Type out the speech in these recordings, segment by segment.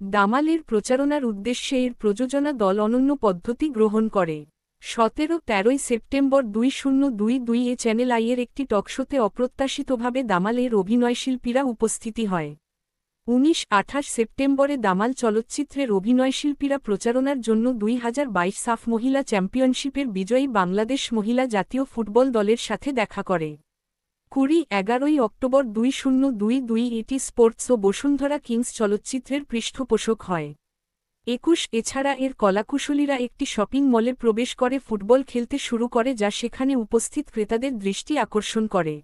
দামালের প্রচারণার উদ্দেশ্যে এর প্রযোজনা দল অনন্য পদ্ধতি গ্রহণ করে। 17-13 সেপ্টেম্বর 2022 এ চ্যানেল আইয়ের একটি টকশোতে অপ্রত্যাশিতভাবে দামালের অভিনয়শিল্পীরা উপস্থিতি হয়। 19-28 সেপ্টেম্বরে দামাল চলচ্চিত্রের অভিনয়শিল্পীরা প্রচারণার জন্য 2022 সাফ মহিলা চ্যাম্পিয়নশিপের বিজয়ী বাংলাদেশ মহিলা জাতীয় ফুটবল দলের সাথে দেখা করে। 20-11 অক্টোবর 2022 এটি স্পোর্টস ও বসুন্ধরা কিংস চলচ্চিত্রের পৃষ্ঠপোষক হয়। 21 এছাড়া এর কলাকুশলীরা একটি শপিং মলে প্রবেশ করে ফুটবল খেলতে শুরু করে, যা সেখানে উপস্থিত ক্রেতাদের দৃষ্টি আকর্ষণ করে।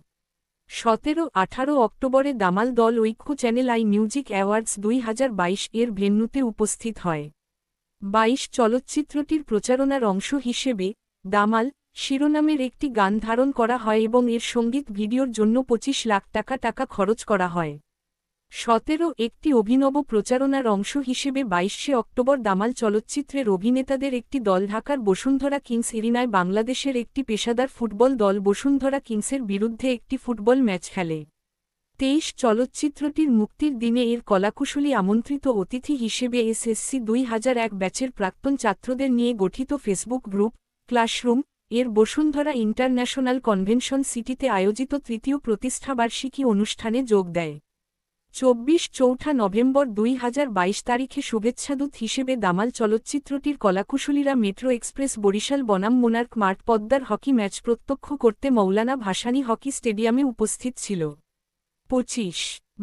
17-18 অক্টোবরে দামাল দল ঐক্য চ্যানেল আই মিউজিক অ্যাওয়ার্ডস 2022 এর ভেন্যুতে উপস্থিত হয়। 22 চলচ্চিত্রটির প্রচারণার অংশ হিসেবে দামাল শিরোনামের একটি গান ধারণ করা হয় এবং এর সঙ্গীত ভিডিওর জন্য 25 লাখ টাকা খরচ করা হয়। 17 একটি অভিনব প্রচারণার অংশ হিসেবে 22 অক্টোবর দামাল চলচ্চিত্রের অভিনেতাদের একটি দল ঢাকার বসুন্ধরা কিংস এরিনায় বাংলাদেশের একটি পেশাদার ফুটবল দল বসুন্ধরা কিংসের বিরুদ্ধে একটি ফুটবল ম্যাচ খেলে। 23 চলচ্চিত্রটির মুক্তির দিনে এর কলাকুশলী আমন্ত্রিত অতিথি হিসেবে এসএসসি 2001 ব্যাচের প্রাক্তন ছাত্রদের নিয়ে গঠিত ফেসবুক গ্রুপ ক্লাসরুম এর বসুন্ধরা ইন্টারন্যাশনাল কনভেনশন সিটিতে আয়োজিত তৃতীয় প্রতিষ্ঠাবার্ষিকী অনুষ্ঠানে যোগ দেয়। 24-4 নভেম্বর 2022 তারিখে শুভেচ্ছাদূত হিসেবে দামাল চলচ্চিত্রটির কলাকুশলীরা মেট্রো এক্সপ্রেস বরিশাল বনাম মোনার্ক মাঠ পদ্মার হকি ম্যাচ প্রত্যক্ষ করতে মৌলানা ভাসানী হকি স্টেডিয়ামে উপস্থিত ছিল। 25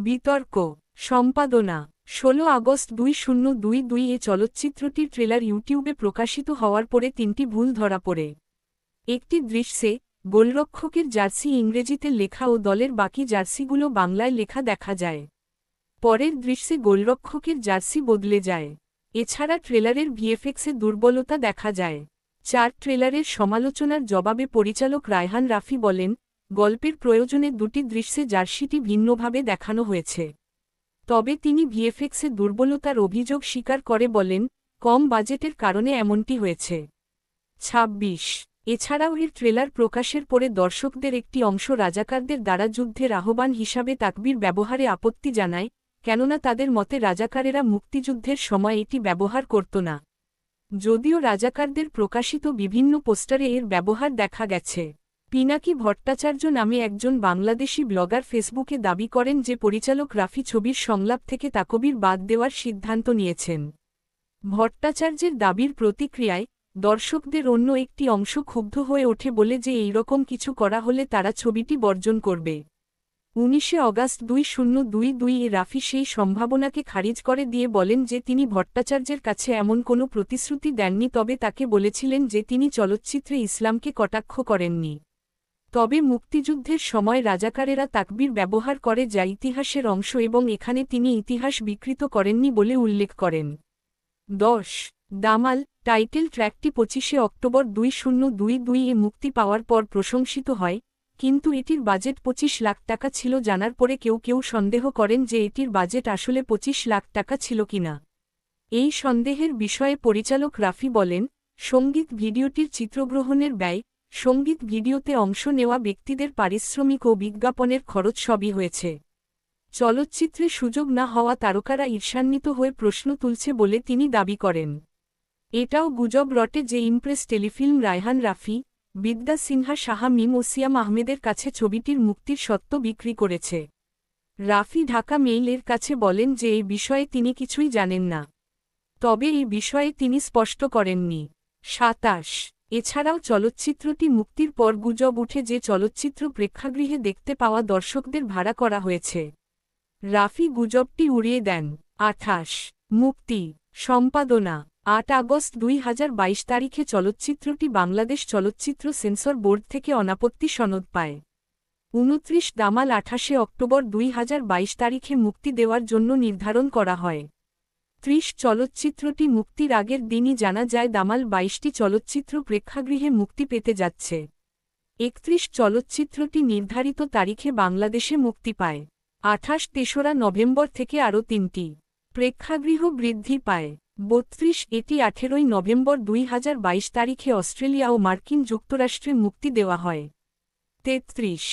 বিতর্ক সম্পাদনা 16 আগস্ট 2022 এ চলচ্চিত্রটির ট্রেলার ইউটিউবে প্রকাশিত হওয়ার পরে তিনটি ভুল ধরা পড়ে। একটি দৃশ্যে গোলরক্ষকের জার্সি ইংরেজিতে লেখা ও দলের বাকি জার্সিগুলো বাংলায় লেখা দেখা যায়। পরের দৃশ্যে গোলরক্ষকের জার্সি বদলে যায়। এছাড়া ট্রেলারের ভিএফএক্সে দুর্বলতা দেখা যায়। 4 ট্রেলারের সমালোচনার জবাবে পরিচালক রায়হান রাফি বলেন, গল্পের প্রয়োজনে দুটি দৃশ্যে জার্সিটি ভিন্নভাবে দেখানো হয়েছে। তবে তিনি ভিএফএক্সে দুর্বলতার অভিযোগ স্বীকার করে বলেন, কম বাজেটের কারণে এমনটি হয়েছে। 26 এছাড়াও এর ট্রেলার প্রকাশের পরে দর্শকদের একটি অংশ রাজাকারদের দ্বারা যুদ্ধের আহ্বান হিসাবে তাকবীর ব্যবহারে আপত্তি জানায়, কেননা তাদের মতে রাজাকারেরা মুক্তিযুদ্ধের সময় এটি ব্যবহার করত না। যদিও রাজাকারদের প্রকাশিত বিভিন্ন পোস্টারে এর ব্যবহার দেখা গেছে। পিনাকি ভট্টাচার্য নামে একজন বাংলাদেশি ব্লগার ফেসবুকে দাবি করেন যে পরিচালক রাফি ছবির সংলাপ থেকে তাকবীর বাদ দেওয়ার সিদ্ধান্ত নিয়েছেন। ভট্টাচার্যের দাবির প্রতিক্রিয়ায় দর্শকদের অন্য একটি অংশ ক্ষুব্ধ হয়ে ওঠে বলে যে এইরকম কিছু করা হলে তারা ছবিটি বর্জন করবে। 19 অগাস্ট 2022 এ রাফি সেই সম্ভাবনাকে খারিজ করে দিয়ে বলেন যে তিনি ভট্টাচার্যের কাছে এমন কোনো প্রতিশ্রুতি দেননি, তবে তাকে বলেছিলেন যে তিনি চলচ্চিত্রে ইসলামকে কটাক্ষ করেননি। তবে মুক্তিযুদ্ধের সময় রাজাকারেরা তাকবীর ব্যবহার করে যা ইতিহাসের অংশ এবং এখানে তিনি ইতিহাস বিকৃত করেননি বলে উল্লেখ করেন। 10 দামাল টাইটেল ট্র্যাকটি 25 অক্টোবর 2022 এ মুক্তি পাওয়ার পর প্রশংসিত হয়, কিন্তু এটির বাজেট 25 লাখ টাকা ছিল জানার পরে কেউ কেউ সন্দেহ করেন যে এটির বাজেট আসলে 25 লাখ টাকা ছিল কিনা। এই সন্দেহের বিষয়ে পরিচালক রাফি বলেন, সঙ্গীত ভিডিওটির চিত্রগ্রহণের ব্যয়, সঙ্গীত ভিডিওতে অংশ নেওয়া ব্যক্তিদের পারিশ্রমিক ও বিজ্ঞাপনের খরচ সবই হয়েছে। চলচ্চিত্রে সুযোগ না হওয়া তারকারা ঈর্ষান্বিত হয়ে প্রশ্ন তুলছে বলে তিনি দাবি করেন। এটাও গুজব রটে যে ইমপ্রেস টেলিফিল্ম রায়হান রাফি, বিদ্যা সিনহা, শাহ মিম ও সিয়াম আহমেদের কাছে ছবিটির মুক্তির সত্ত্ব বিক্রি করেছে। রাফি ঢাকা মেইলের কাছে বলেন যে এই বিষয়ে তিনি কিছুই জানেন না। তবে এই বিষয়ে তিনি স্পষ্ট করেননি। 27 এছাড়াও চলচ্চিত্রটি মুক্তির পর গুজব উঠে যে চলচ্চিত্র প্রেক্ষাগৃহে দেখতে পাওয়া দর্শকদের ভাড়া করা হয়েছে। রাফি গুজবটি উড়িয়ে দেন। 28 মুক্তি সম্পাদনা 8 আগস্ট 2022 তারিখে চলচ্চিত্রটি বাংলাদেশ চলচ্চিত্র সেন্সর বোর্ড থেকে অনাপত্তি সনদ পায়। 29 দামাল 28 অক্টোবর 2022 তারিখে মুক্তি দেওয়ার জন্য নির্ধারণ করা হয়। 30 চলচ্চিত্রটি মুক্তির আগের দিনই জানা যায় দামাল 22টি চলচ্চিত্র প্রেক্ষাগৃহে মুক্তি পেতে যাচ্ছে। 31 চলচ্চিত্রটি নির্ধারিত তারিখে বাংলাদেশে মুক্তি পায়। 28-3 নভেম্বর থেকে আরও 3টি প্রেক্ষাগৃহ বৃদ্ধি পায়। 32 এটি 18 নভেম্বর 2022 তারিখে অস্ট্রেলিয়া ও মার্কিন যুক্তরাষ্ট্রে মুক্তি দেওয়া হয়। 33